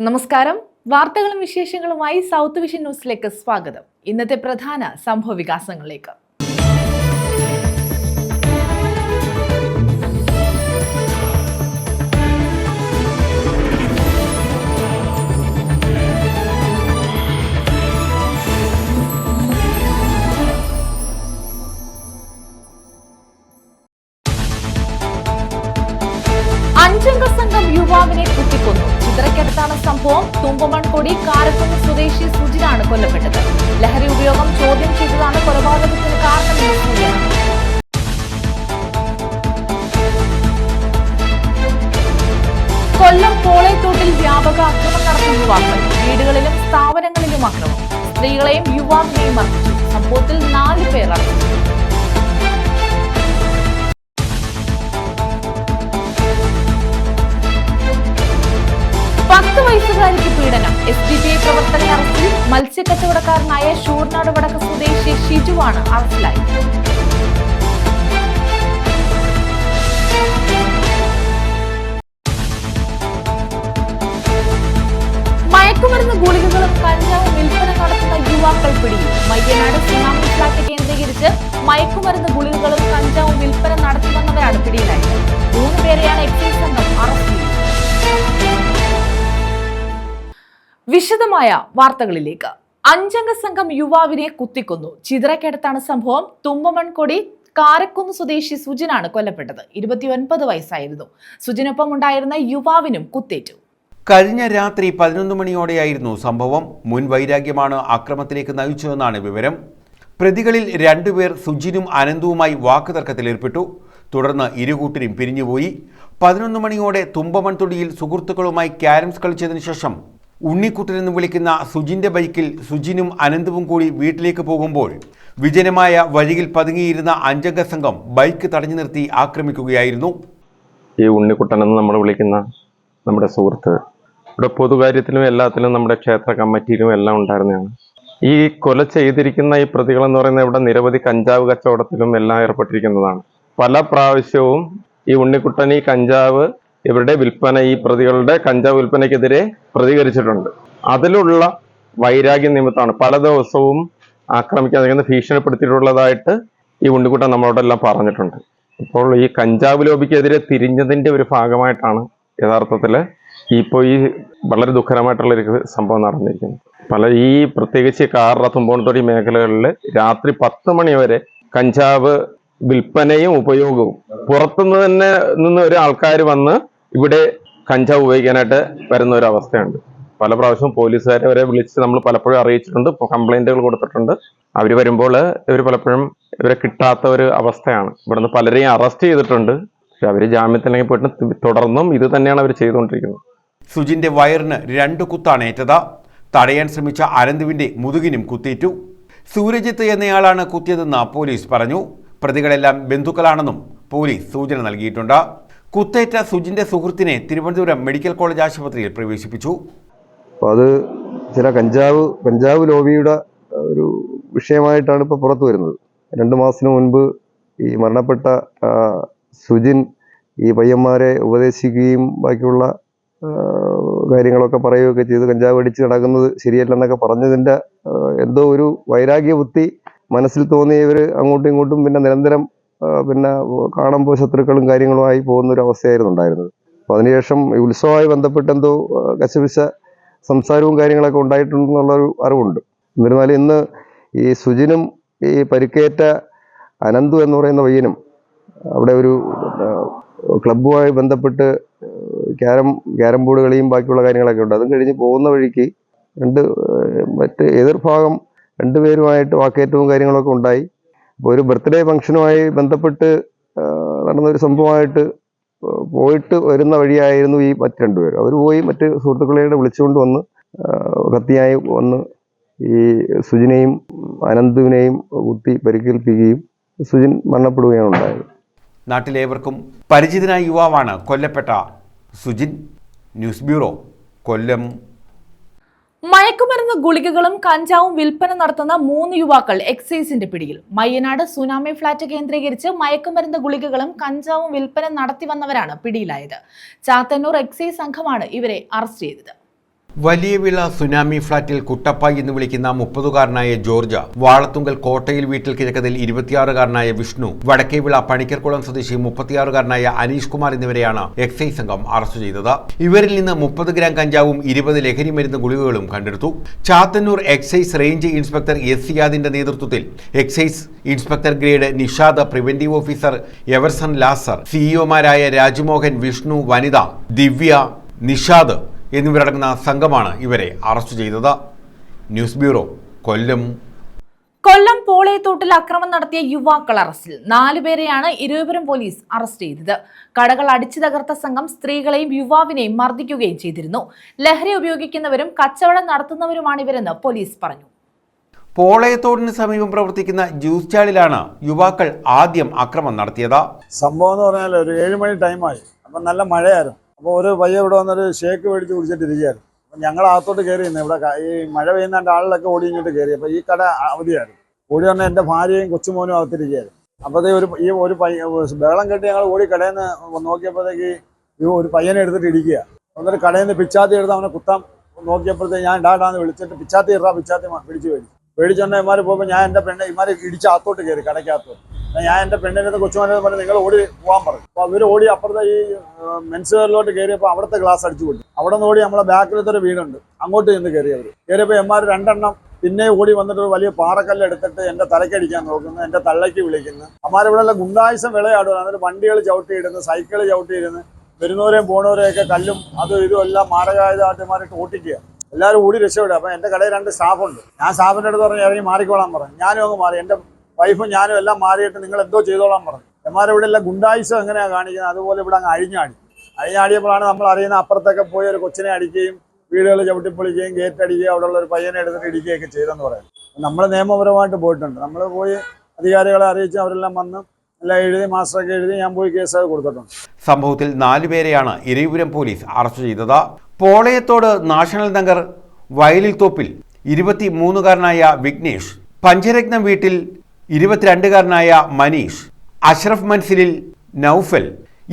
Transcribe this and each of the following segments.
നമസ്കാരം. വാർത്തകളും വിശേഷങ്ങളുമായി സൗത്ത് വിഷൻ ന്യൂസിലേക്ക് സ്വാഗതം. ഇന്നത്തെ പ്രധാന സംഭവ വികാസങ്ങളിലേക്ക്. അഞ്ചംഗ സംഘം യുവാവിനെ കുത്തിക്കൊന്നു. ചിത്രക്കടുത്താണ് സംഭവം. തുമ്പമൺകൊടി കാരക്കുന്ന് സ്വദേശി സുജിനാണ് കൊല്ലപ്പെട്ടത്. ലഹരി ഉപയോഗം ചോദ്യം ചെയ്തതാണ് കൊലപാതകത്തിന് കാരണമെന്ന് സൂചന. കൊല്ലം പോളയത്തോട്ടിൽ വ്യാപക അക്രമം നടത്തിയ യുവാക്കൾ. വീടുകളിലും സ്ഥാപനങ്ങളിലും അക്രമം. സ്ത്രീകളെയും യുവാവിനെയും മർദ്ദിച്ചു. സംഭവത്തിൽ 4 പേർ അറസ്റ്റിലായി. 10 വയസ്സുകാരിക്ക് പീഡനം. SDPI പ്രവർത്തകൻ അറസ്റ്റിൽ. മത്സ്യക്കച്ചവടക്കാരനായ ഷൂർനാട് വടക്ക് സ്വദേശി ഷിജുവാണ് അറസ്റ്റിലായത്. മയക്കുമരുന്ന് ഗുളികകളും കഞ്ചാവും വിൽപ്പന നടത്തുന്ന യുവാക്കൾ പിടിയിൽ. മയ്യനാട് സുനാമി ഫ്ലാറ്റ് കേന്ദ്രീകരിച്ച് മയക്കുമരുന്ന് ഗുളികകളും കഞ്ചാവും വിൽപ്പന നടത്തി വന്നവരാണ് പിടിയിലായത്. 3 പേരെയാണ് എക്സൈസ് സംഘം അറസ്റ്റ് ചെയ്തത്. വിശദമായ വാർത്തകളിലേക്ക്. അഞ്ചംഗ സംഘം യുവാവിനെ കുത്തിക്കൊന്നു. ചിതറയ്ക്കടുത്താണ് സംഭവം. തുമ്പമൺകൊടി കാരക്കുന്ന് സ്വദേശി സുജിനാണ് കൊല്ലപ്പെട്ടത്. 29 വയസ്സായിരുന്നു. സുജിനൊപ്പം ഉണ്ടായിരുന്ന യുവാവിനും കുത്തേറ്റു. കഴിഞ്ഞ രാത്രി 11 മണിയോടെയായിരുന്നു സംഭവം. മുൻ വൈരാഗ്യമാണ് അക്രമത്തിലേക്ക് നയിച്ചതെന്നാണ് വിവരം. പ്രതികളിൽ 2 പേർ സുജിനും അനന്തുവുമായി വാക്കുതർക്കത്തിലേർപ്പെട്ടു. തുടർന്ന് ഇരുകൂട്ടരും പിരിഞ്ഞുപോയി. 11 മണിയോടെ തുമ്പമൺതൊടിയിൽ സുഹൃത്തുക്കളുമായി ക്യാരംസ് കളിച്ചതിനു ശേഷം ഉണ്ണിക്കുട്ടൻ എന്ന് വിളിക്കുന്ന സുജിന്റെ ബൈക്കിൽ സുജിനും അനന്തവും കൂടി വീട്ടിലേക്ക് പോകുമ്പോൾ വിജനമായ വഴിയിൽ പതുങ്ങിയിരുന്ന അഞ്ചംഗ സംഘം ബൈക്ക് തടഞ്ഞു നിർത്തി ആക്രമിക്കുകയായിരുന്നു. ഈ ഉണ്ണിക്കുട്ടൻ എന്ന് നമ്മൾ വിളിക്കുന്ന നമ്മുടെ സുഹൃത്ത് ഇവിടെ പൊതുകാര്യത്തിലും എല്ലാത്തിലും നമ്മുടെ ക്ഷേത്ര കമ്മിറ്റിയിലും എല്ലാം ഉണ്ടായിരുന്നതാണ്. ഈ കൊല ചെയ്തിരിക്കുന്ന ഈ പ്രതികൾ എന്ന് പറയുന്നത് ഇവിടെ നിരവധി കഞ്ചാവ് കച്ചവടത്തിലും എല്ലാം ഏർപ്പെട്ടിരിക്കുന്നതാണ്. പല പ്രാവശ്യവും ഈ ഉണ്ണിക്കുട്ടൻ ഈ കഞ്ചാവ് ഇവരുടെ വിൽപ്പന, ഈ പ്രതികളുടെ കഞ്ചാവ് വിൽപ്പനയ്ക്കെതിരെ പ്രതികരിച്ചിട്ടുണ്ട്. അതിലുള്ള വൈരാഗ്യ നിമിത്തമാണ് പല ദിവസവും ആക്രമിക്കാൻ ഭീഷണിപ്പെടുത്തിയിട്ടുള്ളതായിട്ട് ഈ ഉണ്ണിക്കുട്ടൻ നമ്മളോടെല്ലാം പറഞ്ഞിട്ടുണ്ട്. അപ്പോൾ ഈ കഞ്ചാവ് ലോബിക്കെതിരെ തിരിഞ്ഞതിന്റെ ഒരു ഭാഗമായിട്ടാണ് യഥാർത്ഥത്തിൽ ഇപ്പോൾ ഈ വളരെ ദുഃഖകരമായിട്ടുള്ളൊരു സംഭവം നടന്നിരിക്കുന്നത്. ഈ പ്രത്യേകിച്ച് കാറ തുമ്പോണത്തൊടി മേഖലകളിൽ രാത്രി 10 മണി വരെ കഞ്ചാവ് വിൽപ്പനയും ഉപയോഗവും പുറത്തുനിന്ന് തന്നെ ഒരു ആൾക്കാർ വന്ന് ഇവിടെ കഞ്ചാവ് ഉപയോഗിക്കാനായിട്ട് വരുന്ന ഒരു അവസ്ഥയുണ്ട്. പല പ്രാവശ്യവും പോലീസുകാരെ വരെ വിളിച്ച് നമ്മൾ പലപ്പോഴും അറിയിച്ചിട്ടുണ്ട്, കംപ്ലൈന്റുകൾ കൊടുത്തിട്ടുണ്ട്. അവർ വരുമ്പോൾ ഇവർ പലപ്പോഴും ഇവരെ കിട്ടാത്ത ഒരു അവസ്ഥയാണ്. ഇവിടുന്ന് പലരെയും അറസ്റ്റ് ചെയ്തിട്ടുണ്ട്. പക്ഷെ അവർ ജാമ്യത്തിലേക്ക് പോയിട്ട് തുടർന്നും ഇത് തന്നെയാണ് അവർ ചെയ്തുകൊണ്ടിരിക്കുന്നത്. സുജിന്റെ വയറിന് 2 കുത്താണ് ഏറ്റത്. തടയാൻ ശ്രമിച്ച അനന്തുവിന്റെ മുതുകിനും കുത്തേറ്റു. സൂരജിത്ത് എന്നയാളാണ് കുത്തിയതെന്ന് പോലീസ് പറഞ്ഞു. പ്രതികളെല്ലാം ബന്ധുക്കളാണെന്നും പോലീസ് സൂചന നൽകിയിട്ടുണ്ട്. കുത്തേറ്റ സുജിന്റെ സുഹൃത്തിനെ തിരുവനന്തപുരം മെഡിക്കൽ കോളേജ് ആശുപത്രിയിൽ പ്രവേശിപ്പിച്ചു. അപ്പോൾ അത് ചില കഞ്ചാവ് ലോബിയുടെ ഒരു വിഷയമായിട്ടാണ് ഇപ്പോൾ പുറത്തു വരുന്നത്. 2 മാസത്തിന് മുൻപ് ഈ മരണപ്പെട്ട സുജിൻ ഈ പയ്യന്മാരെ ഉപദേശിക്കുകയും ബാക്കിയുള്ള കാര്യങ്ങളൊക്കെ പറയുകയൊക്കെ ചെയ്ത് കഞ്ചാവ് അടിച്ച് നടക്കുന്നത് ശരിയല്ലെന്നൊക്കെ പറഞ്ഞതിൻ്റെ എന്തോ ഒരു വൈരാഗ്യ ബുദ്ധി മനസ്സിൽ തോന്നിയവർ അങ്ങോട്ടും ഇങ്ങോട്ടും പിന്നെ നിരന്തരം കാണുമ്പോൾ ശത്രുക്കളും കാര്യങ്ങളുമായി പോകുന്ന ഒരു അവസ്ഥയായിരുന്നു ഉണ്ടായിരുന്നത്. അപ്പോൾ അതിനുശേഷം ഉത്സവമായി ബന്ധപ്പെട്ട് എന്തോ കശപിശ സംസാരവും കാര്യങ്ങളൊക്കെ ഉണ്ടായിട്ടുണ്ടെന്നുള്ളൊരു അറിവുണ്ട്. എന്നിരുന്നാലും ഇന്ന് ഈ സുജിനും ഈ പരിക്കേറ്റ അനന്തു എന്ന് പറയുന്ന പയ്യനും അവിടെ ഒരു ക്ലബ്ബുമായി ബന്ധപ്പെട്ട് ക്യാരം ബോർഡ് കളിയും ബാക്കിയുള്ള കാര്യങ്ങളൊക്കെ ഉണ്ട്. അതും കഴിഞ്ഞ് പോകുന്ന വഴിക്ക് മറ്റ് എതിർഭാഗം 2 പേരുമായിട്ട് വാക്കേറ്റവും കാര്യങ്ങളൊക്കെ ഉണ്ടായി. അപ്പോൾ ഒരു ബർത്ത്ഡേ ഫംഗ്ഷനുമായി ബന്ധപ്പെട്ട് നടന്നൊരു സംഭവമായിട്ട് പോയിട്ട് വരുന്ന വഴിയായിരുന്നു ഈ മറ്റ് 2 പേർ. അവർ പോയി മറ്റ് സുഹൃത്തുക്കളെ വിളിച്ചുകൊണ്ട് വന്ന് കത്തിയായി വന്ന് ഈ സുജിനെയും അനന്തുവിനെയും കുത്തി പരിക്കേൽപ്പിക്കുകയും സുജിൻ മരണപ്പെടുകയാണ് ഉണ്ടായത്. നാട്ടിലേവർക്കും പരിചിതനായ യുവാവാണ് കൊല്ലപ്പെട്ട സുജിൻ. ന്യൂസ് ബ്യൂറോ, കൊല്ലം. മയക്കുമരുന്ന് ഗുളികകളും കഞ്ചാവും വിൽപ്പന നടത്തുന്ന 3 യുവാക്കൾ എക്സൈസിന്റെ പിടിയിൽ. മയ്യനാട് സുനാമി ഫ്ലാറ്റ് കേന്ദ്രീകരിച്ച് മയക്കുമരുന്ന് ഗുളികകളും കഞ്ചാവും വിൽപ്പന നടത്തി വന്നവരാണ് പിടിയിലായത്. ചാത്തന്നൂർ എക്സൈസ് സംഘമാണ് ഇവരെ അറസ്റ്റ് ചെയ്തത്. വലിയവിള സുനാമി ഫ്ളാറ്റിൽ കുട്ടപ്പ എന്ന് വിളിക്കുന്ന 30-കാരനായ ജോർജ്, വാളത്തുങ്കൽ കോട്ടയിൽ വീട്ടിൽ കിഴക്കതിൽ 26-കാരനായ വിഷ്ണു, വടക്കേവിള പണിക്കർകുളം സ്വദേശി 36-കാരനായ അനീഷ് കുമാർ എന്നിവരെയാണ് എക്സൈസ് സംഘം അറസ്റ്റ് ചെയ്തത്. ഇവരിൽ നിന്ന് 30 ഗ്രാം കഞ്ചാവും 20 ലഹരി മരുന്ന് ഗുളികകളും കണ്ടെടുത്തു. Chathannur excise range inspector S സിയാദിന്റെ നേതൃത്വത്തിൽ excise inspector grade Nishad, preventive officer Everson Lazar, സിഇഒമാരായ രാജ്മോഹൻ, വിഷ്ണു, വനിത, ദിവ്യ, നിഷാദ് എന്നിവരടങ്ങുന്ന സംഘമാണ് ഇവരെ അറസ്റ്റ് ചെയ്തത്. ന്യൂസ് ബ്യൂറോ, കൊല്ലം. കൊല്ലം പോളയത്തോട്ടിൽ അക്രമം നടത്തിയ യുവാക്കൾ അറസ്റ്റിൽ. 4 പേരെയാണ് ഇരുവരും പോലീസ് അറസ്റ്റ് ചെയ്തത്. കടകൾ അടിച്ചു തകർത്ത സംഘം സ്ത്രീകളെയും യുവാവിനെയും മർദ്ദിക്കുകയും ചെയ്തിരുന്നു. ലഹരി ഉപയോഗിക്കുന്നവരും കച്ചവടം നടത്തുന്നവരുമാണ് ഇവരെന്ന് പോലീസ് പറഞ്ഞു. പോളയത്തോടിന് സമീപം പ്രവർത്തിക്കുന്ന ജ്യൂസ് സ്റ്റാളിലാണ് യുവാക്കൾ ആദ്യം അക്രമം നടത്തിയത്. സംഭവം എന്ന് പറഞ്ഞാൽ ഒരു 7 മണി ടൈമായി. അപ്പം നല്ല മഴയായിരുന്നു. അപ്പോൾ ഒരു പയ്യ ഇവിടെ വന്നൊരു ഷേക്ക് മേടിച്ച് കുടിച്ചിട്ടിരിക്കുകയായിരുന്നു. അപ്പം ഞങ്ങൾ അകത്തോട്ട് കയറിയിരുന്നു. ഇവിടെ ഈ മഴ പെയ്യുന്നതിൻ്റെ ആളിലൊക്കെ ഓടി ഇങ്ങോട്ട് കയറി. അപ്പോൾ ഈ കട അവധിയായിരുന്നു. ഓടി വന്നാൽ എൻ്റെ ഭാര്യയും കൊച്ചുമോനും അകത്തിരിക്കുകയായിരുന്നു. അപ്പോഴത്തേ ഒരു ബഹളം കെട്ടി ഞങ്ങൾ ഓടി കടയിൽ നിന്ന് നോക്കിയപ്പോഴത്തേക്ക് ഒരു പയ്യനെ എടുത്തിട്ട് ഇടിക്കുക. എന്നിട്ട് കടയിൽ നിന്ന് പിച്ചാത്തി എടുത്ത് അവനെ കുത്താൻ നോക്കിയപ്പോഴത്തേക്ക് ഞാൻ ഇടാന്ന് വിളിച്ചിട്ട് പിച്ചാത്തി പിടിച്ച് പേടിച്ചോണ്ട് ഇമാർ പോകുമ്പോൾ ഞാൻ എൻ്റെ പെണ്ണെ ഇമാർ ഇടിച്ച് അകത്തോട്ട് കയറി, കടയ്ക്കകത്തോട്ട്. ഞാൻ എൻ്റെ പെണ്ണിൻ്റെ കൊച്ചുമോനെ പറഞ്ഞ് നിങ്ങൾ ഓടി പോകാൻ പറഞ്ഞു. അപ്പോൾ അവർ ഓടി അപ്പുറത്തെ ഈ മെൻസ് വെയറിലോട്ട് കയറിയപ്പോൾ അവിടുത്തെ ഗ്ലാസ് അടിച്ചു പൊട്ടി. അവിടെ നിന്ന് ഓടി നമ്മളെ ബാക്കിലത്തെ ഒരു വീടുണ്ട്, അങ്ങോട്ട് ചെന്ന് കയറിയപ്പോൾ എമാർ 2 എണ്ണം പിന്നെ ഓടി വന്നിട്ട് ഒരു വലിയ പാറക്കല്ല് എടുത്തിട്ട് എൻ്റെ തലക്കടിക്കാൻ നോക്കുന്നു, എൻ്റെ തള്ളയ്ക്ക് വിളിക്കുന്നു. അമ്മാരിവിടെ ഗുണ്ടായുസം വിളയാടുക. എന്നിട്ട് വണ്ടികൾ ചവിട്ടിയിടുന്നു, സൈക്കിൾ ചവിട്ടിയിരുന്ന് വരുന്നവരെയും പോണവരെയൊക്കെ കല്ലും അതും ഇതും എല്ലാം മാരകായുധമായിട്ട് ഓട്ടിക്കുക. എല്ലാവരും ഓടി രക്ഷപ്പെടുക. അപ്പം എൻ്റെ കടയിൽ 2 സ്റ്റാഫുണ്ട്. ഞാൻ സ്റ്റാഫിൻ്റെ അടുത്ത് പറഞ്ഞ് ഇറങ്ങി മാറിക്കോളാൻ പറഞ്ഞു. ഞാനും അങ്ങ് മാറി. എൻ്റെ വൈഫും ഞാനും എല്ലാം മാറിയിട്ട് നിങ്ങൾ എന്തോ ചെയ്തോളാൻ പറഞ്ഞു. എമാരിവിടെ എല്ലാം ഗുണ്ടായുസം എങ്ങനെയാണ് കാണിക്കുന്നത് അതുപോലെ ഇവിടെ അങ്ങ് അഴിഞ്ഞാടിയപ്പോഴാണ് നമ്മൾ അറിയുന്ന അപ്പുറത്തൊക്കെ പോയി ഒരു കൊച്ചിനെ അടിക്കുകയും വീടുകൾ ചവിട്ടിപ്പൊളിക്കുകയും ഗേറ്റ് അടിക്കുകയും അവിടെയുള്ള ഒരു പയ്യനെ എടുത്തിട്ട് ഇടിക്കുകയൊക്കെ ചെയ്തെന്ന് പറയുന്നത്. നമ്മൾ നിയമപരമായിട്ട് പോയിട്ടുണ്ട്. നമ്മൾ പോയി അധികാരികളെ അറിയിച്ച് അവരെല്ലാം വന്ന് എല്ലാം എഴുതി മാസ്റ്ററൊക്കെ എഴുതി ഞാൻ പോയി കേസൊക്കെ കൊടുത്തിട്ടുണ്ട്. സംഭവത്തിൽ 4 പേരെയാണ് ഇരവിപുരം പോലീസ് അറസ്റ്റ് ചെയ്തത്. പോളയത്തോട് നാഷണൽ നഗർ വയലിൽ തോപ്പിൽ 23-കാരനായ വിഘ്നേഷ്, പഞ്ചരത്നം വീട്ടിൽ 22-കാരനായ മനീഷ്, അഷ്റഫ് മൻസിലിൽ നൌഫൽ,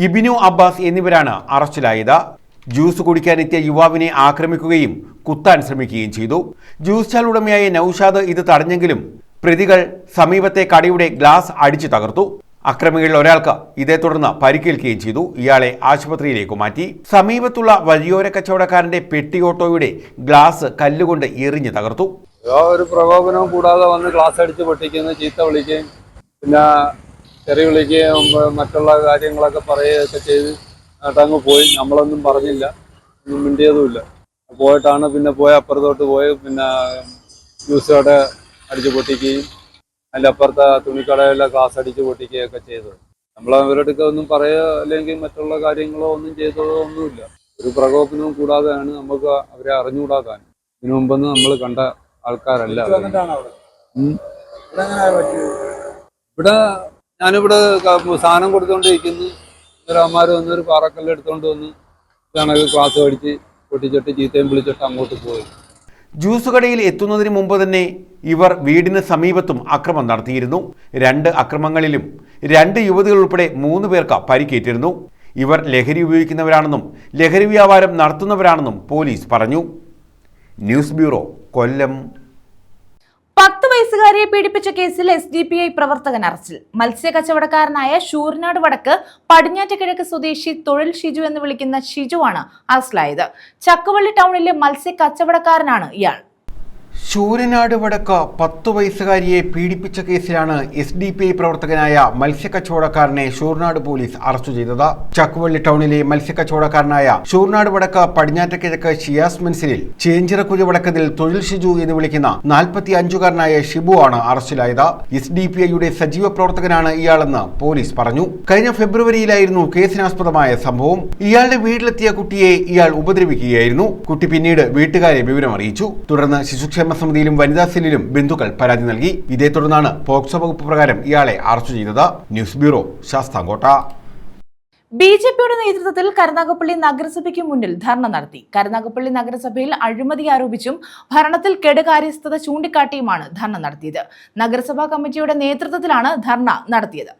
ഇബിനു അബ്ബാസ് എന്നിവരാണ് അറസ്റ്റിലായത്. ജ്യൂസ് കുടിക്കാനെത്തിയ യുവാവിനെ ആക്രമിക്കുകയും കുത്താൻ ശ്രമിക്കുകയും ചെയ്തു. ജ്യൂസ് സ്റ്റാൾ ഉടമയായ നൌഷാദ് ഇത് തടഞ്ഞെങ്കിലും പ്രതികൾ സമീപത്തെ കടയുടെ ഗ്ലാസ് അടിച്ചു തകർത്തു. അക്രമികളിൽ ഒരാൾക്ക് ഇതേ തുടർന്ന് പരിക്കേൽക്കുകയും ചെയ്തു. ഇയാളെ ആശുപത്രിയിലേക്ക് മാറ്റി. സമീപത്തുള്ള വഴിയോര കച്ചവടക്കാരന്റെ പെട്ടി ഓട്ടോയുടെ ഗ്ലാസ് കല്ലുകൊണ്ട് എറിഞ്ഞ് തകർത്തു. ഒരു പ്രകോപനവും കൂടാതെ വന്ന് ഗ്ലാസ് അടിച്ച് പൊട്ടിക്കുന്നു, ചീത്ത വിളിക്കുകയും പിന്നെ തെറി വിളിക്കുകയും മറ്റുള്ള കാര്യങ്ങളൊക്കെ പറയുകയൊക്കെ ചെയ്ത് അങ്ങ് പോയി. നമ്മളൊന്നും പറഞ്ഞില്ല, ഒന്നും മിണ്ടിയതുമില്ല. പോയിട്ടാണ് പിന്നെ അപ്പുറത്തോട്ട് പോയി പിന്നെ ജ്യൂസ് കട അടിച്ച് പൊട്ടിക്കുകയും അതിൻ്റെ അപ്പുറത്തെ തുണിക്കടയിലെ ഗ്ലാസ് അടിച്ച് പൊട്ടിക്കുകയൊക്കെ ചെയ്തത്. നമ്മൾ അവരുടെ ഒന്നും പറയുക അല്ലെങ്കിൽ മറ്റുള്ള കാര്യങ്ങളോ ഒന്നും ചെയ്തതോ ഒന്നുമില്ല. ഒരു പ്രകോപനവും കൂടാതെയാണ് നമുക്ക് അവരെ അറിഞ്ഞുകൂടാക്കാൻ. ഇതിനു മുമ്പൊന്നും നമ്മൾ കണ്ട ആൾക്കാരല്ല. ഇവിടെ ഞാനിവിടെ സാധനം കൊടുത്തോണ്ടിരിക്കുന്നു. അമ്മമാർ വന്നൊരു പാറക്കല്ല് എടുത്തോണ്ട് വന്ന് ഇതാണെങ്കിൽ ക്ലാസ് അടിച്ച് പൊട്ടിച്ചിട്ട് ചീത്തയും വിളിച്ചിട്ട് അങ്ങോട്ട് പോയി. ജ്യൂസ് കടയിൽ എത്തുന്നതിന് മുമ്പ് തന്നെ ഇവർ വീടിന് സമീപത്തും അക്രമം നടത്തിയിരുന്നു. 2 അക്രമങ്ങളിലും 2 യുവതികൾ ഉൾപ്പെടെ 3 പേർക്ക് പരിക്കേറ്റിരുന്നു. ഇവർ ലഹരി ഉപയോഗിക്കുന്നവരാണെന്നും ലഹരി വ്യാപാരം നടത്തുന്നവരാണെന്നും പോലീസ് പറഞ്ഞു. ന്യൂസ് ബ്യൂറോ, കൊല്ലം. 10 വയസ്സുകാരിയെ പീഡിപ്പിച്ച കേസിൽ SDPI പ്രവർത്തകൻ അറസ്റ്റിൽ. മത്സ്യ കച്ചവടക്കാരനായ ശൂരനാട് വടക്ക് പടിഞ്ഞാറ്റുകിഴക്ക് സ്വദേശി തൊഴിൽ ഷിജു എന്ന് വിളിക്കുന്ന ഷിജുവാണ് അറസ്റ്റിലായത്. ചക്കുവള്ളി ടൗണിലെ മത്സ്യ കച്ചവടക്കാരനാണ് ഇയാൾ. ശൂരനാട് വടക്ക് 10 വയസ്സുകാരിയെ പീഡിപ്പിച്ച കേസിലാണ് SDPI പ്രവർത്തകനായ മത്സ്യക്കച്ചവടക്കാരനെ ശൂർനാട് പോലീസ് അറസ്റ്റ് ചെയ്തത്. ചക്കുവള്ളി ടൗണിലെ മത്സ്യക്കച്ചവടക്കാരനായ ശൂർനാട് വടക്ക് പടിഞ്ഞാറ്റുകിഴക്ക് ഷിയാസ് മൻസിലിൽ ചേഞ്ചിറക്കുഴ വടക്കതിൽ തൊഴിൽ ഷിജു എന്ന് വിളിക്കുന്ന 45-കാരനായ ഷിബു ആണ് അറസ്റ്റിലായത്. SDPIയുടെ സജീവ പ്രവർത്തകനാണ് ഇയാളെന്ന് പോലീസ് പറഞ്ഞു. കഴിഞ്ഞ ഫെബ്രുവരിയിലായിരുന്നു കേസിനാസ്പദമായ സംഭവം. ഇയാളുടെ വീട്ടിലെത്തിയ കുട്ടിയെ ഇയാൾ ഉപദ്രവിക്കുകയായിരുന്നു. കുട്ടി പിന്നീട് വീട്ടുകാരെ വിവരമറിയിച്ചു. തുടർന്ന് ശിശുക്ഷേമ സമിതിയിലും വനിതാ സെല്ലിലും ബന്ധുക്കൾ പരാതി നൽകി. ഇതേ തുടർന്നാണ് പോക്സോ വകുപ്പ് പ്രകാരം ഇയാളെ അറസ്റ്റ് ചെയ്തത്. News bureau, Sasthamkotta. BJPയുടെ നേതൃത്വത്തിൽ കരുനാഗപ്പള്ളി നഗരസഭയ്ക്ക് മുന്നിൽ ധർണ നടത്തി. കരുനാഗപ്പള്ളി നഗരസഭയിൽ അഴിമതി ആരോപിച്ചും ഭരണത്തിൽ കെടുകാര്യസ്ഥത ചൂണ്ടിക്കാട്ടിയുമാണ് ധർണ നടത്തിയത്. നഗരസഭാ കമ്മിറ്റിയുടെ നേതൃത്വത്തിലാണ് ധർണ നടത്തിയത്.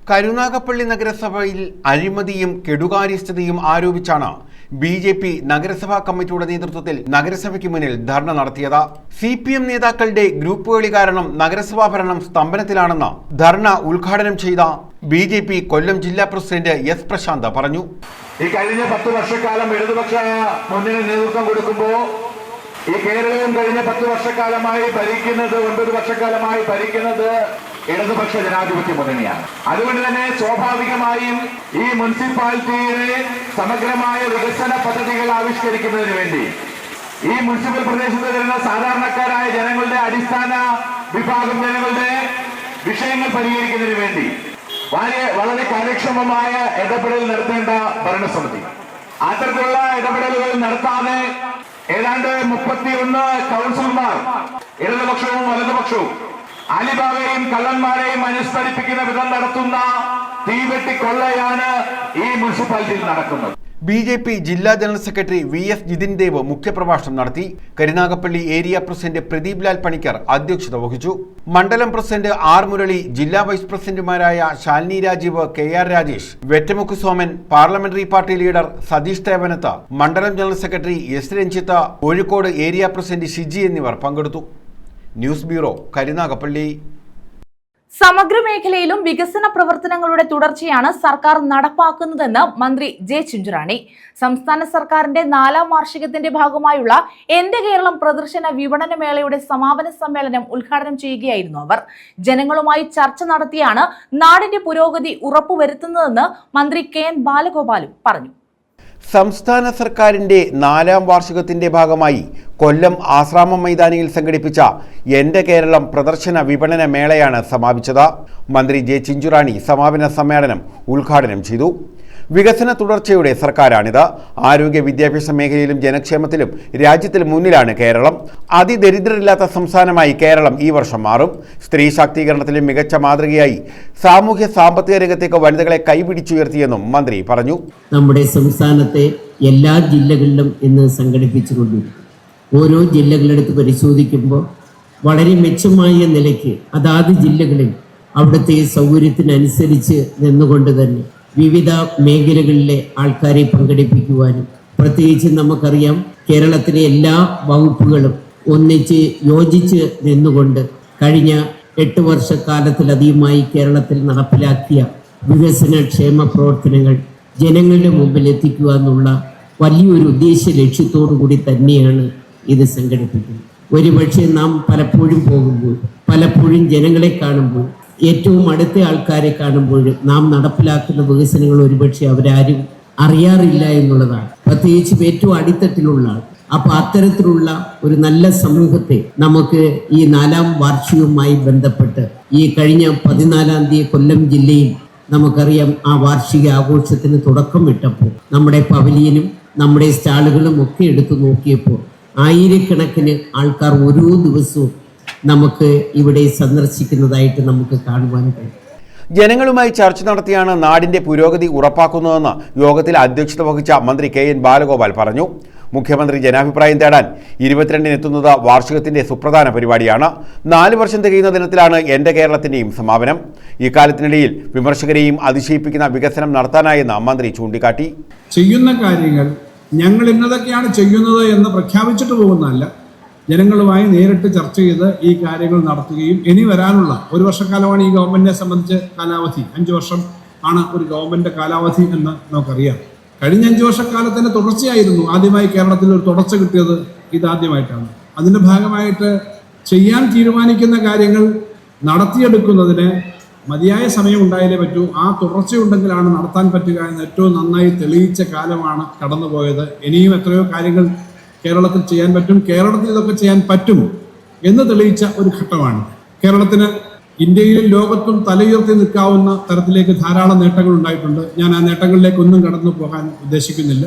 കരുനാഗപ്പള്ളി നഗരസഭയിൽ അഴിമതിയും കെടുകാര്യസ്ഥതയും ആരോപിച്ചാണ് BJP നഗരസഭാ കമ്മിറ്റിയുടെ നേതൃത്വത്തിൽ നഗരസഭയ്ക്ക് മുന്നിൽ ധർണ നടത്തിയത്. CPM നേതാക്കളുടെ ഗ്രൂപ്പുകളി കാരണം നഗരസഭാ ഭരണം സ്തംഭനത്തിലാണെന്ന് ധർണ ഉദ്ഘാടനം ചെയ്ത BJP കൊല്ലം ജില്ലാ പ്രസിഡന്റ് S. പ്രശാന്ത് പറഞ്ഞു. ഈ കഴിഞ്ഞ 10 വർഷക്കാലം ഇടതുപക്ഷ മുന്നണി നേതൃത്വം കൊടുക്കുമ്പോൾ ഈ കേരളം കഴിഞ്ഞ 10 വർഷക്കാലമായി ഭരിക്കുന്നത് 9 വർഷക്കാലമായി ഭരിക്കുന്നത് ഇടതുപക്ഷ ജനാധിപത്യ മുന്നണിയാണ്. അതുകൊണ്ട് തന്നെ സ്വാഭാവികമായും ഈ മുനിസിപ്പാലിറ്റിയിലെ സമഗ്രമായ വികസന പദ്ധതികൾ ആവിഷ്കരിക്കുന്നതിന് വേണ്ടി ഈ മുനിസിപ്പൽ പ്രദേശത്ത് വരുന്ന സാധാരണക്കാരായ ജനങ്ങളുടെ അടിസ്ഥാന വിഭാഗം ജനങ്ങളുടെ വിഷയങ്ങൾ പരിഹരിക്കുന്നതിന് വേണ്ടി വളരെ കാര്യക്ഷമമായ ഇടപെടൽ നടത്തേണ്ട ഭരണസമിതി അത്തരത്തിലുള്ള ഇടപെടലുകൾ നടത്താതെ ഏതാണ്ട് 31 കൗൺസിലർമാർ ഇടതുപക്ഷവും വലതുപക്ഷവും അലിബാബയെയും കള്ളന്മാരെയും അനുസ്മരിപ്പിക്കുന്ന വിധം നടത്തുന്ന തീവെട്ടിക്കൊള്ളയാണ് ഈ മുനിസിപ്പാലിറ്റിയിൽ നടക്കുന്നത്. BJP ജില്ലാ general secretary VS Jithin Dev മുഖ്യപ്രഭാഷണം നടത്തി. കരുനാഗപ്പള്ളി ഏരിയ പ്രസിഡന്റ് പ്രദീപ് ലാൽ പണിക്കർ അധ്യക്ഷത വഹിച്ചു. മണ്ഡലം പ്രസിഡന്റ് R. മുരളി, ജില്ലാ വൈസ് പ്രസിഡന്റുമാരായ Shalini Rajeev, KR Rajesh, Vettamukku Soman, parliamentary party leader Satheesh Thevanath, മണ്ഡലം general secretary S. Ranjith, Kozhikode area president Shiji എന്നിവർ പങ്കെടുത്തു. News bureau, Karunagappally. സമഗ്ര മേഖലയിലും വികസന പ്രവർത്തനങ്ങളുടെ തുടർച്ചയാണ് സർക്കാർ നടപ്പാക്കുന്നതെന്ന് മന്ത്രി ജെ ചിഞ്ചുറാണി. സംസ്ഥാന സർക്കാരിന്റെ 4ാം വാർഷികത്തിന്റെ ഭാഗമായുള്ള എന്റെ കേരളം പ്രദർശന വിപണന മേളയുടെ സമാപന സമ്മേളനം ഉദ്ഘാടനം ചെയ്യുകയായിരുന്നു അവർ. ജനങ്ങളുമായി ചർച്ച നടത്തിയാണ് നാടിന്റെ പുരോഗതി ഉറപ്പുവരുത്തുന്നതെന്ന് മന്ത്രി KN ബാലഗോപാലും പറഞ്ഞു. സംസ്ഥാന സർക്കാരിന്റെ 4ാം വാർഷികത്തിന്റെ ഭാഗമായി കൊല്ലം ആശ്രാമം മൈതാനിയിൽ സംഘടിപ്പിച്ച എന്റെ കേരളം പ്രദർശന വിപണന മേളയാണ് സമാപിച്ചത്. മന്ത്രി ജെ ചിഞ്ചുറാണി സമാപന സമ്മേളനം ഉദ്ഘാടനം ചെയ്തു. വികസന തുടർച്ചയുടെ സർക്കാരാണിത്. ആരോഗ്യ വിദ്യാഭ്യാസ മേഖലയിലും ജനക്ഷേമത്തിലും രാജ്യത്തിൽ മുന്നിലാണ് കേരളം. അതിദരിദ്രരില്ലാത്ത സംസ്ഥാനമായി കേരളം ഈ വർഷം മാറും. സ്ത്രീ ശാക്തീകരണത്തിലും മികച്ച മാതൃകയായി സാമൂഹ്യ സാമ്പത്തിക രംഗത്തേക്ക് വനിതകളെ കൈപിടിച്ചുയർത്തിയെന്നും മന്ത്രി പറഞ്ഞു. നമ്മുടെ സംസ്ഥാനത്തെ എല്ലാ ജില്ലകളിലും ഇന്ന് സംഘടിപ്പിച്ചുകൊണ്ടിരിക്കും. ഓരോ ജില്ലകളെടുത്ത് പരിശോധിക്കുമ്പോൾ വളരെ മെച്ചമായ നിലയ്ക്ക് അതാത് ജില്ലകളിൽ അവിടുത്തെ സൗകര്യത്തിനനുസരിച്ച് നിന്നുകൊണ്ട് തന്നെ വിവിധ മേഖലകളിലെ ആൾക്കാരെ പങ്കെടുപ്പിക്കുവാനും, പ്രത്യേകിച്ച് നമുക്കറിയാം കേരളത്തിലെ എല്ലാ വകുപ്പുകളും ഒന്നിച്ച് യോജിച്ച് നിന്നുകൊണ്ട് കഴിഞ്ഞ 8 വർഷക്കാലത്തിലധികമായി കേരളത്തിൽ നടപ്പിലാക്കിയ വികസന ക്ഷേമ പ്രവർത്തനങ്ങൾ ജനങ്ങളുടെ മുമ്പിൽ എത്തിക്കുക എന്നുള്ള വലിയൊരു ഉദ്ദേശ ലക്ഷ്യത്തോടു കൂടി തന്നെയാണ് ഇത് സംഘടിപ്പിക്കുന്നത്. ഒരുപക്ഷെ നാം പലപ്പോഴും പോകുമ്പോൾ, പലപ്പോഴും ജനങ്ങളെ കാണുമ്പോൾ, ഏറ്റവും അടുത്ത ആൾക്കാരെ കാണുമ്പോൾ നാം നടപ്പിലാക്കുന്ന വികസനങ്ങൾ ഒരുപക്ഷെ അവരാരും അറിയാറില്ല എന്നുള്ളതാണ്. പ്രത്യേകിച്ചും ഏറ്റവും അടിത്തട്ടിലുള്ള ആൾ. അപ്പൊ അത്തരത്തിലുള്ള ഒരു നല്ല സമൂഹത്തെ നമുക്ക് ഈ 4ാം വാർഷികവുമായി ബന്ധപ്പെട്ട് ഈ കഴിഞ്ഞ 14-ാം തീയതി കൊല്ലം ജില്ലയിൽ നമുക്കറിയാം ആ വാർഷിക ആഘോഷത്തിന് തുടക്കം ഇട്ടപ്പോൾ നമ്മുടെ പവലിയനും നമ്മുടെ സ്റ്റാളുകളും ഒക്കെ എടുത്തു നോക്കിയപ്പോൾ ആയിരക്കണക്കിന് ആൾക്കാർ ഓരോ ദിവസവും നമുക്ക് ഇവിടെ സന്ദർശിക്കുന്നതായിട്ട് നമുക്ക് കാണുവാൻ കഴിയും. ജനങ്ങളുമായി ചർച്ച നടത്തിയാണ് നാടിന്റെ പുരോഗതി ഉറപ്പാക്കുന്നതെന്ന് യോഗത്തിൽ അധ്യക്ഷത വഹിച്ച മന്ത്രി KN ബാലഗോപാൽ പറഞ്ഞു. മുഖ്യമന്ത്രി ജനാഭിപ്രായം തേടാൻ 22-ന് എത്തുന്നത് വാർഷികത്തിന്റെ സുപ്രധാന പരിപാടിയാണ്. 4 വർഷം തികയുന്ന ദിനത്തിലാണ് എന്റെ കേരളത്തിന്റെയും സമാപനം. ഇക്കാലത്തിനിടയിൽ വിമർശകരെയും അതിശയിപ്പിക്കുന്ന വികസനം നടത്താനായെന്ന് മന്ത്രി ചൂണ്ടിക്കാട്ടി. ചെയ്യുന്ന കാര്യങ്ങൾ ഞങ്ങൾ ഇന്നതൊക്കെയാണ് ചെയ്യുന്നത് എന്ന് പ്രഖ്യാപിച്ചിട്ട് പോകുന്നതല്ല, ജനങ്ങളുമായി നേരിട്ട് ചർച്ച ചെയ്ത് ഈ കാര്യങ്ങൾ നടത്തുകയും ഇനി വരാനുള്ള 1 വർഷക്കാലമാണ് ഈ ഗവൺമെന്റിനെ സംബന്ധിച്ച് കാലാവധി. 5 വർഷം ആണ് ഒരു ഗവൺമെന്റ് കാലാവധി എന്ന് നമുക്കറിയാം. കഴിഞ്ഞ 5 വർഷക്കാലത്തിന്റെ തുടർച്ചയായിരുന്നു. ആദ്യമായി കേരളത്തിൽ ഒരു തുടർച്ച കിട്ടിയത് ഇതാദ്യമായിട്ടാണ്. അതിന്റെ ഭാഗമായിട്ട് ചെയ്യാൻ തീരുമാനിക്കുന്ന കാര്യങ്ങൾ നടത്തിയെടുക്കുന്നതിന് മതിയായ സമയം ഉണ്ടായാലേ പറ്റൂ. ആ തുടർച്ചയുണ്ടെങ്കിലാണ് നടത്താൻ പറ്റുക എന്ന് ഏറ്റവും നന്നായി തെളിയിച്ച കാലമാണ് കടന്നുപോയത്. ഇനിയും എത്രയോ കാര്യങ്ങൾ കേരളത്തിൽ ചെയ്യാൻ പറ്റും, കേരളത്തിൽ ഇതൊക്കെ ചെയ്യാൻ പറ്റും എന്ന് തെളിയിച്ച ഒരു ഘട്ടമാണ്. കേരളത്തിന് ഇന്ത്യയിലും ലോകത്തും തലയുയർത്തി നിൽക്കാവുന്ന തരത്തിലേക്ക് ധാരാളം നേട്ടങ്ങൾ ഉണ്ടായിട്ടുണ്ട്. ഞാൻ ആ നേട്ടങ്ങളിലേക്കൊന്നും കടന്നു പോകാൻ ഉദ്ദേശിക്കുന്നില്ല.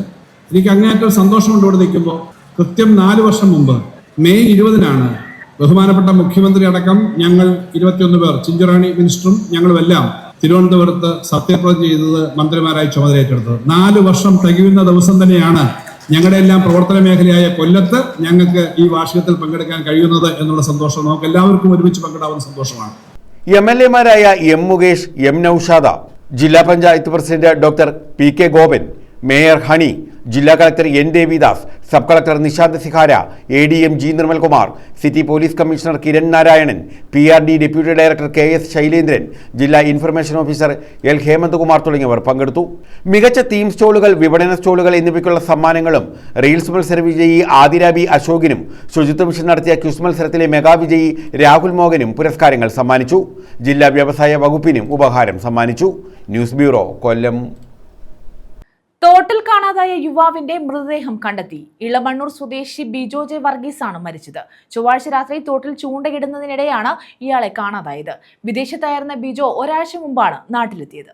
എനിക്ക് അങ്ങേയറ്റം സന്തോഷമുണ്ട് ഇവിടെ നിൽക്കുമ്പോൾ. കൃത്യം 4 വർഷം മുമ്പ് മെയ് 20-നാണ് ബഹുമാനപ്പെട്ട മുഖ്യമന്ത്രി അടക്കം ഞങ്ങൾ 21 പേർ, ചിഞ്ചുറാണി മിനിസ്റ്ററും ഞങ്ങളുമെല്ലാം തിരുവനന്തപുരത്ത് സത്യപ്രതിജ്ഞ ചെയ്തത്, മന്ത്രിമാരായി ചുമതലയേറ്റെടുത്തത്. 4 വർഷം തികയുന്ന ദിവസം തന്നെയാണ് ഞങ്ങളുടെ എല്ലാം പ്രവർത്തന മേഖലയായ കൊല്ലത്ത് ഞങ്ങൾക്ക് ഈ വാർഷികത്തിൽ പങ്കെടുക്കാൻ കഴിയുന്നത് എന്നുള്ള സന്തോഷം നമുക്ക് എല്ലാവർക്കും ഒരുമിച്ച് പങ്കിടാവുന്ന സന്തോഷമാണ്. MLA-മാരായ M. മുകേഷ്, M. നൌഷാദ, ജില്ലാ panchayat president doctor PK Gopan, mayor Honey, ജില്ലാ collector N Devidas, sub collector Nishant Sihara, ADM G Nirmalkumar, city police commissioner Kiran Narayanan, PRD deputy director KS Shailendran, ജില്ലാ ഇൻഫർമേഷൻ ഓഫീസർ L ഹേമന്ത്കുമാർ തുടങ്ങിയവർ പങ്കെടുത്തു. മികച്ച തീം സ്റ്റോളുകൾ, വിപണന സ്റ്റോളുകൾ എന്നിവയ്ക്കുള്ള സമ്മാനങ്ങളും റീൽസ് മത്സര വിജയി ആദിരാബി അശോകിനും ശുചിത്വ മിഷൻ നടത്തിയ ക്വിസ് മത്സരത്തിലെ മെഗാ വിജയി രാഹുൽ മോഹനും പുരസ്കാരങ്ങൾ സമ്മാനിച്ചു. ജില്ലാ വ്യവസായ വകുപ്പിനും ഉപഹാരം സമ്മാനിച്ചു. ന്യൂസ് ബ്യൂറോ, കൊല്ലം. തോട്ടിൽ കാണാതായ യുവാവിന്റെ മൃതദേഹം കണ്ടെത്തി. ഇളമണ്ണൂർ സ്വദേശി ബിജോ ജെ വർഗീസ് ആണ് മരിച്ചത്. ചൊവ്വാഴ്ച രാത്രി തോട്ടിൽ ചൂണ്ടയിടുന്നതിനിടെയാണ് ഇയാളെ കാണാതായത്. വിദേശത്തായിരുന്ന ബിജോ ഒരാഴ്ച മുമ്പാണ് നാട്ടിലെത്തിയത്.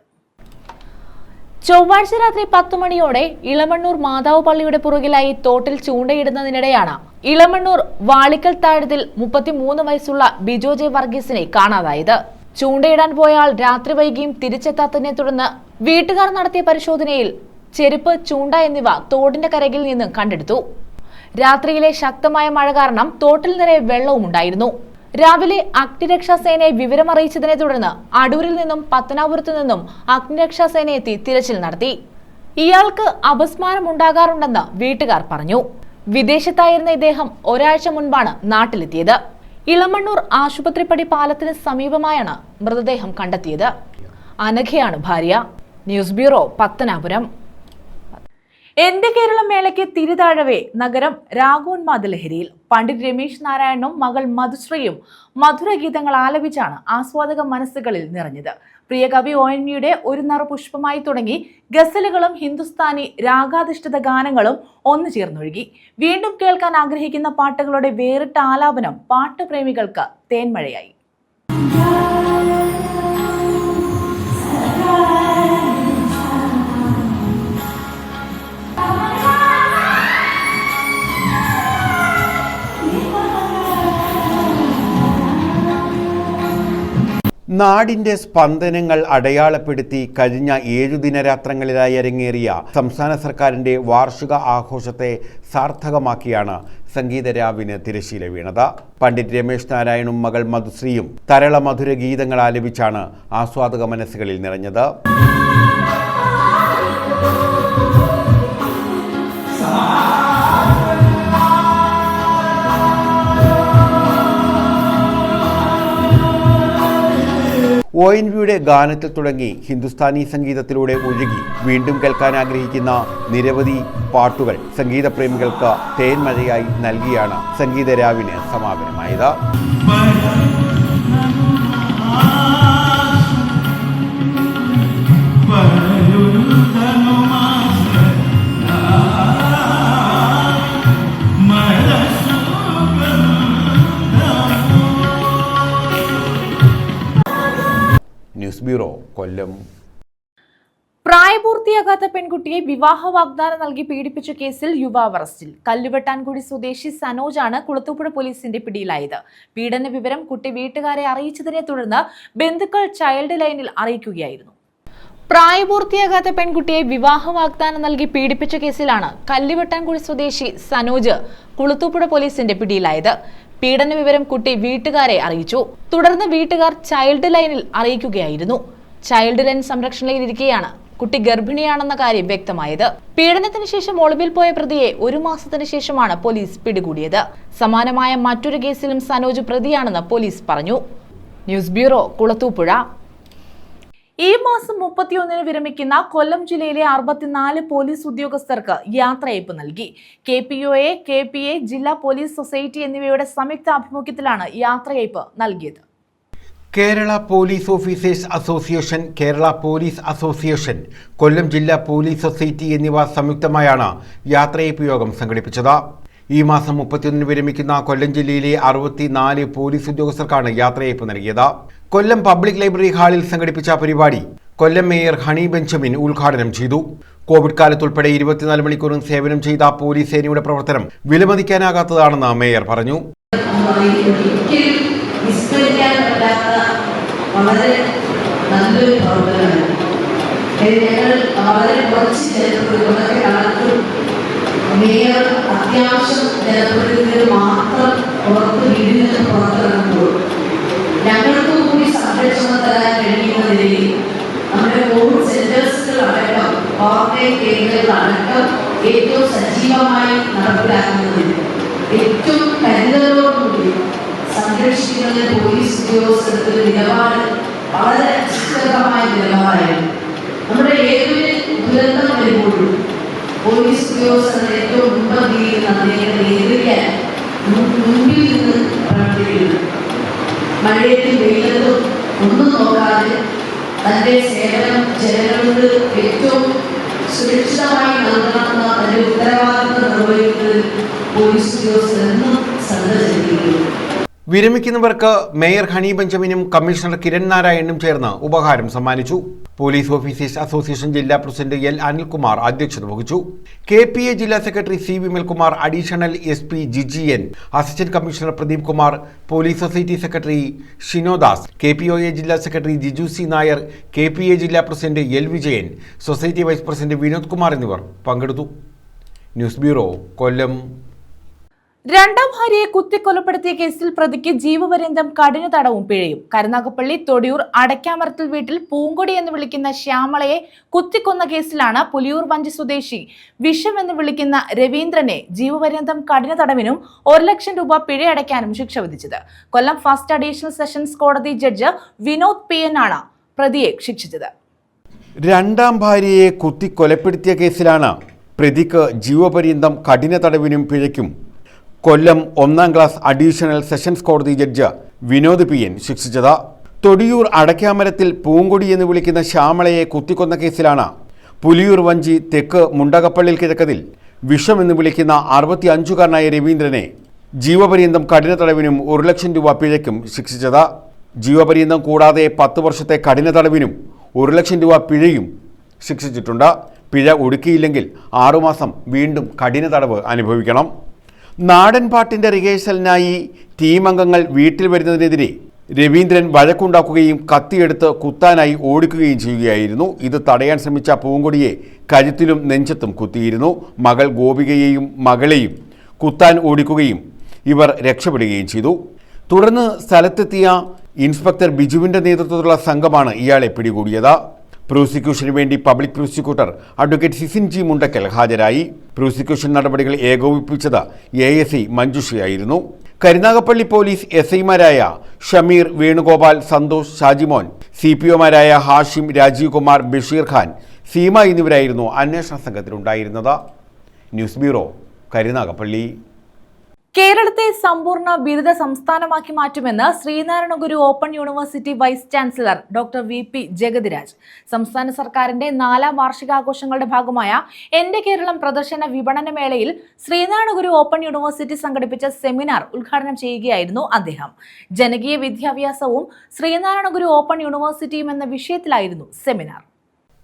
ചൊവ്വാഴ്ച രാത്രി 10 മണിയോടെ ഇളമണ്ണൂർ മാതാവ് പള്ളിയുടെ പുറകിലായി തോട്ടിൽ ചൂണ്ടയിടുന്നതിനിടെയാണ് ഇളമണ്ണൂർ വാളിക്കൽ താഴത്തിൽ 33 വയസ്സുള്ള ബിജോ ജെ വർഗീസിനെ കാണാതായത്. ചൂണ്ടയിടാൻ പോയ ആൾ രാത്രി വൈകിയും തിരിച്ചെത്താത്തതിനെ തുടർന്ന് വീട്ടുകാർ നടത്തിയ പരിശോധനയിൽ ചെരുപ്പ്, ചൂണ്ട എന്നിവ തോടിന്റെ കരയിൽ നിന്ന് കണ്ടെടുത്തു. രാത്രിയിലെ ശക്തമായ മഴ കാരണം തോട്ടിൽ നിറയെ വെള്ളവും ഉണ്ടായിരുന്നു. രാവിലെ അഗ്നിരക്ഷാസേനയെ വിവരമറിയിച്ചതിനെ തുടർന്ന് അടൂരിൽ നിന്നും പത്തനാപുരത്തു നിന്നും അഗ്നിരക്ഷാസേന എത്തി തിരച്ചിൽ നടത്തി. ഇയാൾക്ക് അപസ്മാരം ഉണ്ടാകാറുണ്ടെന്ന് വീട്ടുകാർ പറഞ്ഞു. വിദേശത്തായിരുന്ന ഇദ്ദേഹം ഒരാഴ്ച മുൻപാണ് നാട്ടിലെത്തിയത്. ഇളമണ്ണൂർ ആശുപത്രിപ്പടി പാലത്തിന് സമീപമായാണ് മൃതദേഹം കണ്ടെത്തിയത്. അനഘയാണ് ഭാര്യ. News bureau, Pathanapuram. എന്റെ കേരളം മേളയ്ക്ക് തിരിതാഴവേ നഗരം രാഗോന്മാദ ലഹരിയിൽ. പണ്ഡിറ്റ് രമേശ് നാരായണനും മകൾ മധുശ്രീയും മധുരഗീതങ്ങൾ ആലപിച്ചാണ് ആസ്വാദക മനസ്സുകളിൽ നിറഞ്ഞത്. പ്രിയ കവി ONVയുടെ ഒരു നറു പുഷ്പമായി തുടങ്ങി ഗസലുകളും ഹിന്ദുസ്ഥാനി രാഗാധിഷ്ഠിത ഗാനങ്ങളും ഒന്നു ചേർന്നൊഴുകി. വീണ്ടും കേൾക്കാൻ ആഗ്രഹിക്കുന്ന പാട്ടുകളുടെ വേറിട്ട ആലാപനം പാട്ടുപ്രേമികൾക്ക് തേന്മഴയായി. നാടിന്റെ സ്പന്ദനങ്ങൾ അടയാളപ്പെടുത്തി കഴിഞ്ഞ 7 ദിനരാത്രങ്ങളിലായി അരങ്ങേറിയ സംസ്ഥാന സർക്കാരിന്റെ വാർഷിക ആഘോഷത്തെ സാർത്ഥകമാക്കിയാണ് സംഗീതരാവിന് തിരശ്ശീല വീണത്. പണ്ഡിറ്റ് രമേശ് നാരായണനും മകൾ മധുശ്രീയും തരള മധുര ഗീതങ്ങൾ ആലപിച്ചാണ് ആസ്വാദക മനസ്സുകളിൽ നിറഞ്ഞത്. ONVയുടെ ഗാനത്തിൽ തുടങ്ങി ഹിന്ദുസ്ഥാനി സംഗീതത്തിലൂടെ ഒഴുകി വീണ്ടും കേൾക്കാൻ ആഗ്രഹിക്കുന്ന നിരവധി പാട്ടുകൾ സംഗീതപ്രേമികൾക്ക് തേന്മഴയായി നൽകിയാണ് സംഗീതരാവിന് സമാപനമായത്. ന്യൂസ് ബ്യൂറോ, കൊല്ലം. പ്രായപൂർത്തിയാകാത്ത പെൺകുട്ടിയെ വിവാഹ വാഗ്ദാനം നൽകി പീഡിപ്പിച്ച കേസിൽ യുവാവ് അറസ്റ്റിൽ. കല്ലുവെട്ടാൻകുടി സ്വദേശി സനോജാണ് കുളത്തൂപ്പുഴ പോലീസിന്റെ പിടിയിലായത്. പീഡന വിവരം കുട്ടി വീട്ടുകാരെ അറിയിച്ചതിനെ തുടർന്ന് ബന്ധുക്കൾ ചൈൽഡ് ലൈനിൽ അറിയിക്കുകയായിരുന്നു. പ്രായപൂർത്തിയാകാത്ത പെൺകുട്ടിയെ വിവാഹ വാഗ്ദാനം നൽകി പീഡിപ്പിച്ച കേസിലാണ് കല്ലുവെട്ടാൻകുടി സ്വദേശി സനോജ് കുളത്തൂപ്പുഴ പോലീസിന്റെ പിടിയിലായത്. പീഡന വിവരം കുട്ടി വീട്ടുകാരെ അറിയിച്ചു. തുടർന്ന് വീട്ടുകാർ ചൈൽഡ് ലൈനിൽ അറിയിക്കുകയായിരുന്നു. ചൈൽഡ് ലൈൻ സംരക്ഷണയിലിരിക്കെയാണ് കുട്ടി ഗർഭിണിയാണെന്ന കാര്യം വ്യക്തമായത്. പീഡനത്തിന് ശേഷം ഒളിവിൽ പോയ പ്രതിയെ 1 മാസത്തിന് ശേഷമാണ് പോലീസ് പിടികൂടിയത്. സമാനമായ മറ്റൊരു കേസിലും സനോജ് പ്രതിയാണെന്ന് പോലീസ് പറഞ്ഞു. News bureau, Kulathupuzha. ഈ മാസം 31-ന് വിരമിക്കുന്ന കൊല്ലം ജില്ലയിലെ 64 പോലീസ് ഉദ്യോഗസ്ഥർക്ക് യാത്രയയപ്പ് നൽകി. KPOA, KPA, ജില്ലാ പോലീസ് സൊസൈറ്റി എന്നിവയുടെ സംയുക്ത ആഭിമുഖ്യത്തിലാണ് യാത്രയയപ്പ് നൽകിയത്. Kerala police officers association, Kerala police association, Kollam ജില്ലാ പോലീസ് സൊസൈറ്റി എന്നിവ സംയുക്തമായാണ് യാത്രയയപ്പ് യോഗം സംഘടിപ്പിച്ചത്. ഈ മാസം 31-ന് വിരമിക്കുന്ന കൊല്ലം ജില്ലയിലെ 64 പോലീസ് ഉദ്യോഗസ്ഥർക്കാണ് യാത്രയയപ്പ് നൽകിയത്. കൊല്ലം പബ്ലിക് ലൈബ്രറി ഹാളിൽ സംഘടിപ്പിച്ച പരിപാടി കൊല്ലം മേയർ ഹണി ബെഞ്ചമിൻ ഉദ്ഘാടനം ചെയ്തു. കോവിഡ് കാലത്തുൾപ്പെടെ 24 മണിക്കൂറും സേവനം ചെയ്ത പോലീസ് സേനയുടെ പ്രവർത്തനം വിലമതിക്കാനാകാത്തതാണെന്ന് മേയർ പറഞ്ഞു. വളരെ നല്ലൊരു പ്രവർത്തനമാണ്. വളരെ കുറച്ച് ജനപ്രതിനിധികളൊക്കെ മേയർ അത്യാവശ്യം ജനപ്രതിനിധികൾ മാത്രം പുറത്ത് വീട്ടിൽ നിന്ന് പുറത്തിറങ്ങുമ്പോൾ ഞങ്ങൾക്ക് കൂടി സംരക്ഷണം തരാൻ കഴിയുന്ന നിലയിൽ നമ്മുടെ കോവിഡ് സെന്റേഴ്സുകൾ അടക്കം ക്വാറന്റൈൻ കേന്ദ്രങ്ങളടക്കം ഏറ്റവും സജീവമായി നടപ്പിലാക്കുന്നതിന് ഏറ്റവും കരുതലോടുകൂടി സംരക്ഷിക്കുന്നതിന് പോലീസ് ഉദ്യോഗസ്ഥർക്ക് നിലപാട് വളരെ സുസ്ഥിരമായ നിലപാടായിരുന്നു. നമ്മുടെ ഏതൊരു ദുരന്തം വരുമ്പോഴും പോലീസ് ഉദ്യോഗസ്ഥർ ഏറ്റവും മുൻപന്തിയിൽ അദ്ദേഹത്തെ നേരിടാൻ മുൻപിൽ നിന്ന് പ്രവർത്തിക്കുന്നു. മഴയത്തും വെയിലത്തും ഒന്നും നോക്കാതെ തന്റെ സേവനം ജനങ്ങൾക്ക് ഏറ്റവും സുരക്ഷിതമായി നൽകണമെന്ന തന്റെ ഉത്തരവാദിത്വം നിർവഹിക്കുന്നതിൽ പോലീസ് ഉദ്യോഗസ്ഥർ എന്നും ശ്രദ്ധ ചെലുത്തിയിരുന്നു. വിരമിക്കുന്നവർക്ക് മേയർ ഹണി ബെഞ്ചമിനും കമ്മീഷണർ കിരൺ നാരായണനും ചേർന്ന് ഉപഹാരം സമ്മാനിച്ചു. പോലീസ് ഓഫീസേഴ്സ് അസോസിയേഷൻ ജില്ലാ പ്രസിഡന്റ് എൽ അനിൽകുമാർ അധ്യക്ഷത വഹിച്ചു. KPA ജില്ലാ secretary C Vimalkumar, additional SP Jiji N, assistant commissioner Pradeep Kumar, police society secretary Shinodas, KPOA ജില്ലാ secretary Jiju C Nair, KPA ജില്ലാ president L Vijayan, society vice president Vinod Kumar എന്നിവർ പങ്കെടുത്തു. News bureau, Kollam. രണ്ടാം ഭാര്യയെ കുത്തിക്കൊലപ്പെടുത്തിയ കേസിൽ പ്രതിക്ക് ജീവപര്യന്തം കഠിന തടവും പിഴയും. കരുനാഗപ്പള്ളി തൊടിയൂർ അടയ്ക്കാമരത്തിൽ വീട്ടിൽ പൂങ്കൊടി എന്ന് വിളിക്കുന്ന ശ്യാമളയെ കുത്തിക്കൊന്ന കേസിലാണ് പുലിയൂർ വഞ്ചി സ്വദേശി വിഷം എന്ന് വിളിക്കുന്ന രവീന്ദ്രനെ ജീവപര്യന്തം കഠിന തടവിനും 1 ലക്ഷം രൂപ പിഴയടയ്ക്കാനും ശിക്ഷ വിധിച്ചത്. കൊല്ലം ഫസ്റ്റ് അഡീഷണൽ സെഷൻസ് കോടതി ജഡ്ജ് വിനോദ് PN ആണ് പ്രതിയെ ശിക്ഷിച്ചത്. രണ്ടാം ഭാര്യയെ കുത്തിക്കൊലപ്പെടുത്തിയ കേസിലാണ് പ്രതിക്ക് ജീവപര്യന്തം കഠിന തടവിനും പിഴയ്ക്കും കൊല്ലം 1ാം ക്ലാസ് അഡീഷണൽ സെഷൻസ് കോടതി ജഡ്ജ് വിനോദ് PN ശിക്ഷിച്ചത്. തൊടിയൂർ അടയ്ക്കാമരത്തിൽ പൂങ്കൊടി എന്ന് വിളിക്കുന്ന ശ്യാമളയെ കുത്തിക്കൊന്ന കേസിലാണ് പുലിയൂർ വഞ്ചി തെക്ക് മുണ്ടകപ്പള്ളിൽ കിഴക്കതിൽ വിഷം എന്ന് വിളിക്കുന്ന 65-കാരനായ രവീന്ദ്രനെ ജീവപര്യന്തം കഠിന തടവിനും 1 ലക്ഷം രൂപ പിഴയ്ക്കും ശിക്ഷിച്ചത്. ജീവപര്യന്തം കൂടാതെ 10 വർഷത്തെ കഠിന തടവിനും 1 ലക്ഷം രൂപ പിഴയും ശിക്ഷിച്ചിട്ടുണ്ട്. പിഴ ഒടുക്കിയില്ലെങ്കിൽ 6 മാസം വീണ്ടും കഠിന തടവ് അനുഭവിക്കണം. നാടൻ പാട്ടിൻ്റെ റിഹേഴ്സലിനായി ടീം അംഗങ്ങൾ വീട്ടിൽ വരുന്നതിനെതിരെ രവീന്ദ്രൻ വഴക്കുണ്ടാക്കുകയും കത്തിയെടുത്ത് കുത്താനായി ഓടിക്കുകയും ചെയ്യുകയായിരുന്നു. ഇത് തടയാൻ ശ്രമിച്ച പൂങ്കൊടിയെ കഴുത്തിലും നെഞ്ചത്തും കുത്തിയിരുന്നു. മകൾ ഗോപികയെയും മകളെയും കുത്താൻ ഓടിക്കുകയും ഇവർ രക്ഷപ്പെടുകയും ചെയ്തു. തുടർന്ന് സ്ഥലത്തെത്തിയ ഇൻസ്പെക്ടർ ബിജുവിൻ്റെ നേതൃത്വത്തിലുള്ള സംഘമാണ് ഇയാളെ പിടികൂടിയത്. പ്രോസിക്യൂഷന് വേണ്ടി public prosecutor advocate Sisin G Mundakkal ഹാജരായി. പ്രോസിക്യൂഷൻ നടപടികൾ ഏകോപിപ്പിച്ചത് ASI മഞ്ജുഷയായിരുന്നു. കരുനാഗപ്പള്ളി പോലീസ് SI-മാരായ ഷമീർ, വേണുഗോപാൽ, സന്തോഷ്, ഷാജിമോൻ, CPO-മാരായ ഹാഷിം, രാജീവ് കുമാർ, ബഷീർ ഖാൻ, സീമ എന്നിവരായിരുന്നു അന്വേഷണ സംഘത്തിലുണ്ടായിരുന്നത്. News bureau, Karunagappally. കേരളത്തെ സമ്പൂർണ്ണ ബിരുദ സംസ്ഥാനമാക്കി മാറ്റുമെന്ന് Sreenarayana Guru open university vice chancellor doctor VP Jagathiraj. സംസ്ഥാന സർക്കാരിന്റെ 4ാം വാർഷികാഘോഷങ്ങളുടെ ഭാഗമായ എന്റെ കേരളം പ്രദർശന വിപണന മേളയിൽ ശ്രീനാരായണ ഗുരു ഓപ്പൺ യൂണിവേഴ്സിറ്റി സംഘടിപ്പിച്ച സെമിനാർ ഉദ്ഘാടനം ചെയ്യുകയായിരുന്നു അദ്ദേഹം. ജനകീയ വിദ്യാഭ്യാസവും ശ്രീനാരായണ ഗുരു ഓപ്പൺ യൂണിവേഴ്സിറ്റിയും എന്ന വിഷയത്തിലായിരുന്നു സെമിനാർ.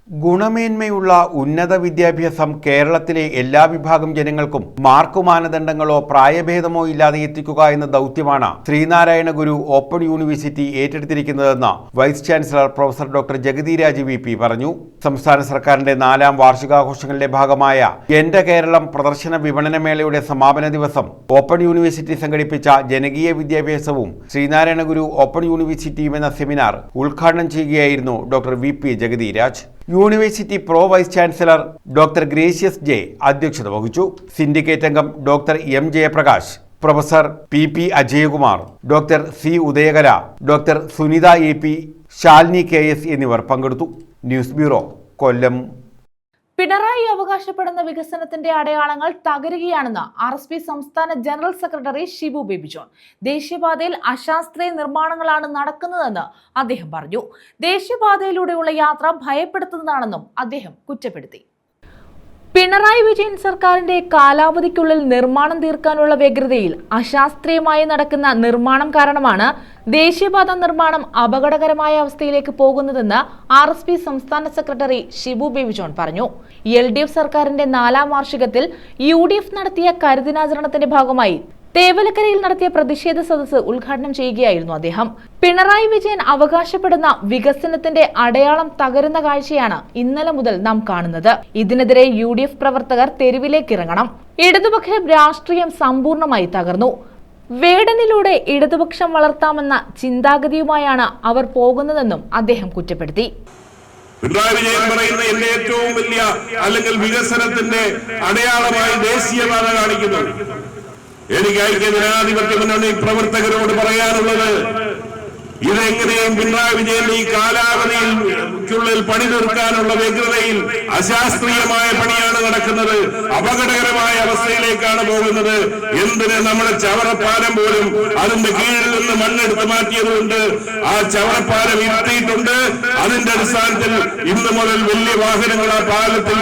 ഗുണമേന്മയുള്ള ഉന്നത വിദ്യാഭ്യാസം കേരളത്തിലെ എല്ലാ വിഭാഗം ജനങ്ങൾക്കും മാർക്ക് മാനദണ്ഡങ്ങളോ പ്രായഭേദമോ ഇല്ലാതെ എത്തിക്കുക എന്ന ദൗത്യമാണ് ശ്രീനാരായണ ഗുരു ഓപ്പൺ യൂണിവേഴ്സിറ്റി ഏറ്റെടുത്തിരിക്കുന്നതെന്ന് vice chancellor professor doctor Jagathiraj VP പറഞ്ഞു. സംസ്ഥാന സർക്കാരിന്റെ 4ാം വാർഷികാഘോഷങ്ങളുടെ ഭാഗമായ എന്റെ കേരളം പ്രദർശന വിപണന മേളയുടെ സമാപന ദിവസം ഓപ്പൺ യൂണിവേഴ്സിറ്റി സംഘടിപ്പിച്ച ജനകീയ വിദ്യാഭ്യാസവും ശ്രീനാരായണ ഗുരു ഓപ്പൺ യൂണിവേഴ്സിറ്റിയും എന്ന സെമിനാർ ഉദ്ഘാടനം ചെയ്യുകയായിരുന്നു doctor VP Jagathiraj. University pro vice chancellor doctor Gracious J അധ്യക്ഷത വഹിച്ചു. സിൻഡിക്കേറ്റ് അംഗം doctor M Jayaprakash, professor PP Ajayakumar, doctor C Udayakara, doctor Sunitha AP, Shalini KS എന്നിവർ പങ്കെടുത്തു. ന്യൂസ് ബ്യൂറോ, കൊല്ലം. പിണറായി അവകാശപ്പെടുന്ന വികസനത്തിന്റെ അടയാളങ്ങൾ തകരുകയാണെന്ന് RSP സംസ്ഥാന general secretary Shibu baby John. ദേശീയപാതയിൽ അശാസ്ത്രീയ നിർമ്മാണങ്ങളാണ് നടക്കുന്നതെന്ന് അദ്ദേഹം പറഞ്ഞു. ദേശീയപാതയിലൂടെയുള്ള യാത്ര ഭയപ്പെടുത്തുന്നതാണെന്നും അദ്ദേഹം കുറ്റപ്പെടുത്തി. പിണറായി വിജയൻ സർക്കാരിന്റെ കാലാവധിക്കുള്ളിൽ നിർമ്മാണം തീർക്കാനുള്ള വ്യഗ്രതയിൽ അശാസ്ത്രീയമായി നടക്കുന്ന നിർമ്മാണം കാരണമാണ് ദേശീയപാത നിർമ്മാണം അപകടകരമായ അവസ്ഥയിലേക്ക് പോകുന്നതെന്ന് RSP സംസ്ഥാന സെക്രട്ടറി ഷിബു ബേബി ജോൺ പറഞ്ഞു. LDF സർക്കാരിന്റെ 4ാം വാർഷികത്തിൽ UDF നടത്തിയ കരുദിനാചരണത്തിന്റെ ഭാഗമായി തേവലക്കരയിൽ നടത്തിയ പ്രതിഷേധ സദസ്സ് ഉദ്ഘാടനം ചെയ്യുകയായിരുന്നു അദ്ദേഹം. പിണറായി വിജയൻ അവകാശപ്പെടുന്ന വികസനത്തിന്റെ അടയാളം തകരുന്ന കാഴ്ചയാണ് ഇന്നലെ മുതൽ നാം കാണുന്നത്. ഇതിനെതിരെ UDF പ്രവർത്തകർ തെരുവിലേക്കിറങ്ങണം. ഇടതുപക്ഷ രാഷ്ട്രീയം സമ്പൂർണ്ണമായി തകർന്നു. വേടനിലൂടെ ഇടതുപക്ഷം വളർത്താമെന്ന ചിന്താഗതിയുമായാണ് അവർ പോകുന്നതെന്നും അദ്ദേഹം കുറ്റപ്പെടുത്തി. പിണറായി വിജയൻ പറയുന്ന എന്റെ ഏറ്റവും വലിയ അല്ലെങ്കിൽ വികസനത്തിന്റെ അടയാളമായി ദേശീയപാത കാണിക്കുന്നത്. എനിക്ക് ഐക്യ ജനാധിപത്യ മുന്നണി പ്രവർത്തകരോട് പറയാനുള്ളത്, ഇതെങ്ങനെയും പിണറായി വിജയന്റെ ഈ കാലാവധിക്കുള്ളിൽ പണി തീർക്കാനുള്ള വ്യഗ്രതയിൽ അശാസ്ത്രീയമായ പണിയാണ് നടക്കുന്നത്. അപകടകരമായ അവസ്ഥയിലേക്കാണ് പോകുന്നത്. എന്തിന് നമ്മുടെ ചവറപ്പാലം പോലും അതിന്റെ കീഴിൽ നിന്ന് മണ്ണെടുത്ത് മാറ്റിയതുകൊണ്ട് ആ ചവറപ്പാലം ഇരുത്തിയിട്ടുണ്ട്. അതിന്റെ അടിസ്ഥാനത്തിൽ ഇന്ന് മുതൽ വലിയ വാഹനങ്ങൾ ആ പാലത്തിൽ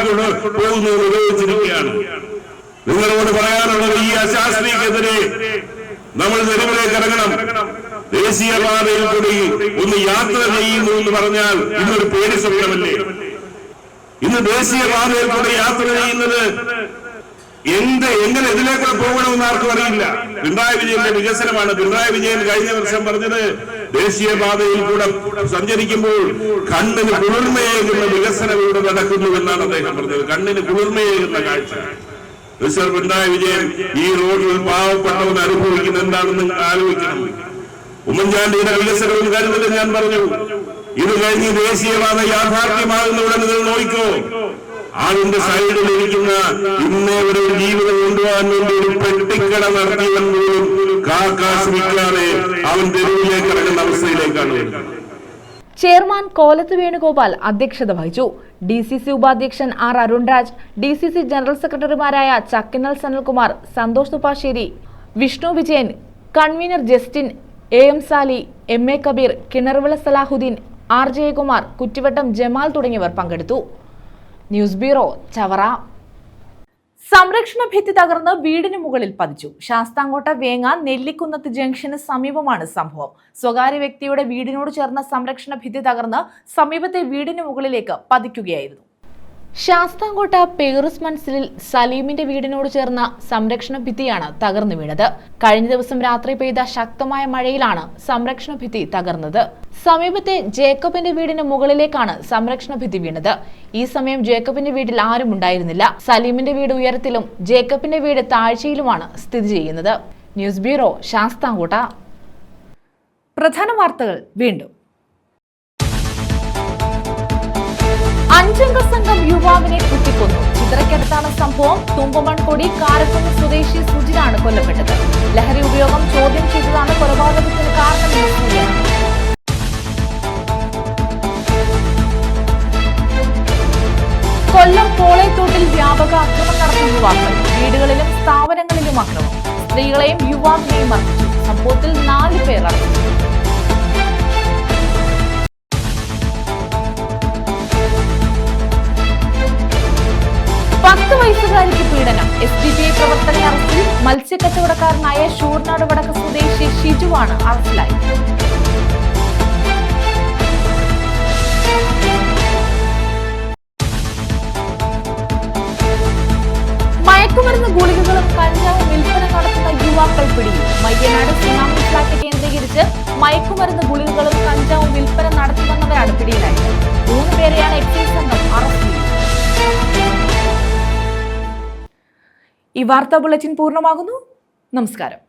പോകുന്നത് ഉപയോഗിച്ചിരിക്കുകയാണ്. നിങ്ങളോട് പറയാനുള്ളത്, ഈ അശാസ്ത്രീയക്കെതിരെ നമ്മൾ തെരുവിലേക്ക് ഇറങ്ങണം. ദേശീയപാതയിൽ കൂടി ഒന്ന് യാത്ര ചെയ്യുന്നു എന്ന് പറഞ്ഞാൽ ഇന്നൊരു പേടി സ്വപ്നമല്ലേ? ഇന്ന് ദേശീയപാതയിൽ കൂടി യാത്ര ചെയ്യുന്നത് എങ്ങനെ ഇതിലേക്ക് പോകണമെന്ന് ആർക്കും അറിയില്ല. പിണറായി വിജയന്റെ വികസനമാണ്. പിണറായി വിജയൻ കഴിഞ്ഞ വർഷം പറഞ്ഞത്, ദേശീയപാതയിൽ കൂടെ സഞ്ചരിക്കുമ്പോൾ കണ്ണിന് കുളിർമയേകുന്ന വികസനം ഇവിടെ നടക്കുന്നു എന്നാണ് അദ്ദേഹം പറഞ്ഞത്. കണ്ണിന് കുളിർമയേകുന്ന കാഴ്ച. മിസ്റ്റർ പിണറായി വിജയൻ ഈ റോഡിൽ പാവപ്പെട്ടവൻ അനുഭവിക്കുന്ന എന്താണെന്ന് ആലോചിക്കണം. ഉമ്മൻചാണ്ടിയുടെ വികസനവും കരുതലും ഞാൻ പറഞ്ഞു. ഇത് കഴിഞ്ഞ് ദേശീയപാത യാഥാർത്ഥ്യമാകുന്നവിടെ നിങ്ങൾ നോക്കിക്കോ. ആളിന്റെ സൈഡിൽ ഇരിക്കുന്ന ഇന്നേ ഒരു ജീവിതം കൊണ്ടുപോകാൻ വേണ്ടി ഒരു പെട്ടിക്കട നടത്തിയവൻ പോലും കാശ്മിക്കാതെ അവൻ തെരുവിലേക്ക് ഇറങ്ങുന്ന അവസ്ഥയിലേക്കാണ് വരുന്നത്. ചെയർമാൻ കോലത്ത് വേണുഗോപാൽ അധ്യക്ഷത വഹിച്ചു. DCC ഉപാധ്യക്ഷൻ R. അരുൺരാജ്, DCC ജനറൽ സെക്രട്ടറിമാരായ Chakkinal Sanalkumar, Santhosh Thuppassery, Vishnu Vijayan, convener Justin, AM Sali, MA Kabir, Kinarvila Salahuddin, R. Jayakumar, Kuttivattam Jamal തുടങ്ങിയവർ പങ്കെടുത്തു. News bureau, Chavara. സംരക്ഷണ ഭിത്തി തകർന്ന് വീടിന് മുകളിൽ പതിച്ചു. ശാസ്താംകോട്ട വേങ്ങ നെല്ലിക്കുന്നത്ത് ജംഗ്ഷന് സമീപമാണ് സംഭവം. സ്വകാര്യ വ്യക്തിയുടെ വീടിനോട് ചേർന്ന സംരക്ഷണ ഭിത്തി തകർന്ന് സമീപത്തെ വീടിന് മുകളിലേക്ക് പതിക്കുകയായിരുന്നു. ശാസ്താംകോട്ട പേറുസ് മൻസിലിൽ സലീമിന്റെ വീടിനോട് ചേർന്ന സംരക്ഷണ ഭിത്തിയാണ് തകർന്നു വീണത്. കഴിഞ്ഞ ദിവസം രാത്രി പെയ്ത ശക്തമായ മഴയിലാണ് സംരക്ഷണ ഭിത്തി തകർന്നത്. സമീപത്തെ ജേക്കബിന്റെ വീടിന് മുകളിലേക്കാണ് സംരക്ഷണ ഭിത്തി വീണത്. ഈ സമയം ജേക്കബിന്റെ വീട്ടിൽ ആരും ഉണ്ടായിരുന്നില്ല. സലീമിന്റെ വീട് ഉയരത്തിലും ജേക്കബിന്റെ വീട് താഴ്ചയിലുമാണ് സ്ഥിതി ചെയ്യുന്നത്. News bureau, Sasthamcotta. പ്രധാന വാർത്തകൾ വീണ്ടും. 5 സംഘം യുവാവിനെ കുത്തിക്കൊന്നു. ചിത്രയ്ക്കടുത്താണ് സംഭവം. തുമ്പമൺകൊടി കാരക്കുന്ന് സ്വദേശി സുജിനാണ് കൊല്ലപ്പെട്ടത്. ലഹരി ഉപയോഗം ചോദ്യം ചെയ്തതാണ് കൊലപാതകത്തിന് കാരണമെന്ന് സൂചന. കൊല്ലം പോളയത്തോട്ടിൽ വ്യാപക അക്രമം നടത്തിയ യുവാക്കൾ. വീടുകളിലും സ്ഥാപനങ്ങളിലും അക്രമം. സ്ത്രീകളെയും യുവാക്കളെയും മർദ്ദിച്ചു. സംഭവത്തിൽ 4 പേർ അറസ്റ്റിൽ. വയസ്സുകാരിക്ക് പീഡനം. SDPI പ്രവർത്തകൻ അറസ്റ്റിൽ. മത്സ്യക്കച്ചവടക്കാരനായ ഷൂർനാട് വടക്ക് സ്വദേശി ഷിജുവാണ് അറസ്റ്റിലായത്. മയക്കുമരുന്ന് ഗുളികകളും കഞ്ചാവും വിൽപ്പന നടത്തുന്ന യുവാക്കൾ പിടിയിൽ. മയ്യനാട് സുനാമി ഫ്ലാറ്റ് കേന്ദ്രീകരിച്ച് മയക്കുമരുന്ന് ഗുളികകളും കഞ്ചാവും വിൽപ്പന നടത്തി വന്നവരാണ് പിടിയിലായത്. 3 പേരെയാണ് എക്സൈസ് സംഘം അറസ്റ്റ് ചെയ്തത്. ഈ വാർത്താ ബുള്ളറ്റിൻ പൂർണ്ണമാകുന്നു. നമസ്കാരം.